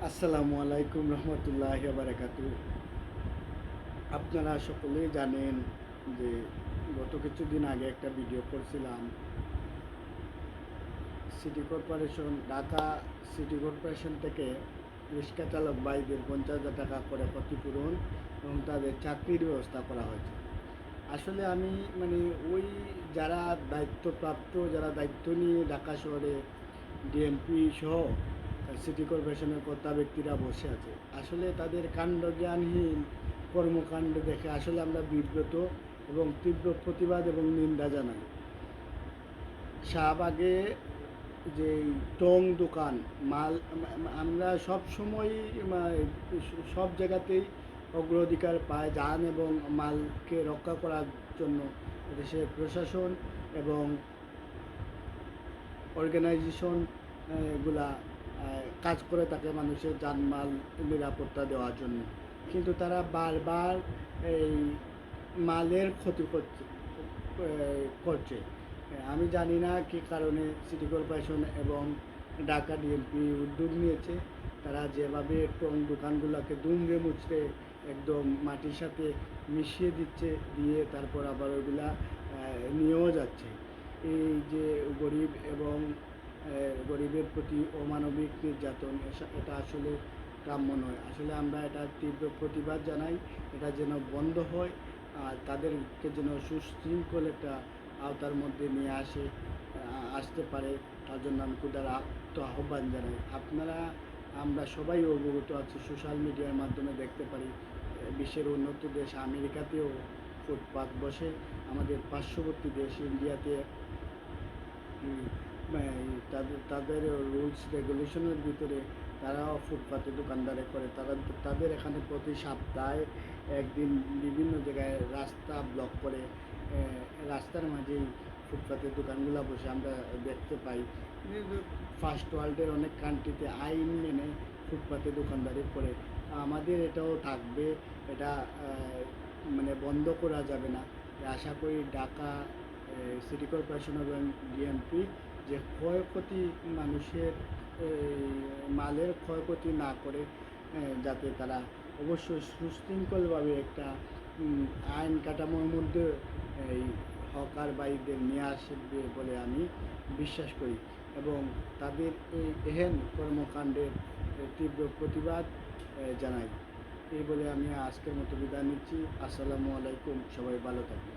আসসালামু আলাইকুম রহমতুল্লাহি ওয়া বারাকাতুহু। আপনারা সকলেই জানেন যে গত কিছুদিন আগে একটা ভিডিও করছিলাম। ঢাকা সিটি কর্পোরেশন থেকে রিক্সা চালক ভাইদের 50,000 টাকা করে ক্ষতিপূরণ এবং তাদের চাকরির ব্যবস্থা করা হয়েছে। আসলে আমি মানে ওই যারা যারা দায়িত্ব নিয়ে ঢাকা শহরে ডিএমপি সহ সিটি কর্পোরেশনের কর্তা ব্যক্তিরা বসে আছে, আসলে তাদের কাণ্ডজ্ঞানহীন কর্মকাণ্ড দেখে আসলে আমরা বিব্রত এবং তীব্র প্রতিবাদ এবং নিন্দা জানাই। শাহবাগে যে টং দোকান আমরা সব সময়ই সব জায়গাতেই অগ্রাধিকার পায় যান এবং মালকে রক্ষা করার জন্য দেশের প্রশাসন এবং অর্গানাইজেশন এগুলা কাজ করে থাকে মানুষের জানমাল নিরাপত্তা দেওয়ার জন্য, কিন্তু তারা বারবার এই মালের ক্ষতি করছে। আমি জানি না কী কারণে সিটি কর্পোরেশন এবং ঢাকা ডিএমপি উদ্যোগ নিয়েছে। তারা যেভাবে টং দোকানগুলোকে দুমড়ে মুচড়ে একদম মাটির সাথে মিশিয়ে দিচ্ছে, দিয়ে তারপর আবার ওইগুলা নিয়েও যাচ্ছে। এই যে গরিব এবং গরিবের প্রতি অমানবিক নির্যাতন, এটা আসলে কাম্য নয়। আসলে আমরা এটা তীব্র প্রতিবাদ জানাই, এটা যেন বন্ধ হয় আর তাদেরকে যেন সুশৃঙ্খল একটা আওতার মধ্যে নিয়ে আসতে পারে, তার জন্য আমি খুদার আহ্বান জানাই। আমরা সবাই অবগত আছি, সোশ্যাল মিডিয়ার মাধ্যমে দেখতে পারি বিশ্বের উন্নত দেশ আমেরিকাতেও ফুটপাত বসে। আমাদের পার্শ্ববর্তী দেশ ইন্ডিয়াতে তাদের রুলস রেগুলেশনের ভিতরে তারাও ফুটপাতে দোকানদারি করে। তাদের এখানে প্রতি সপ্তাহে একদিন বিভিন্ন জায়গায় রাস্তা ব্লক করে রাস্তার মাঝেই ফুটপাতের দোকানগুলো বসে আমরা দেখতে পাই। ফার্স্ট ওয়ার্ল্ডের অনেক কান্ট্রিতে আইন মেনে ফুটপাতে দোকানদারি করে। আমাদের এটাও থাকবে, এটা মানে বন্ধ করা যাবে না। আশা করি ঢাকা সিটি কর্পোরেশন এবং ডিএমপি যে ক্ষয়ক্ষতি মানুষের মালের ক্ষয়ক্ষতি না করে, যাতে তারা অবশ্যই সুশৃঙ্খলভাবে একটা আইন কাঠামোর মধ্যে এই হকার বাইদের নিয়ে আসবে বলে আমি বিশ্বাস করি এবং তাদের এই এহেন কর্মকাণ্ডের তীব্র প্রতিবাদ জানাই। এই বলে আমি আজকের মতো বিদায় নিচ্ছি। আসসালামু আলাইকুম, সবাই ভালো থাকবেন।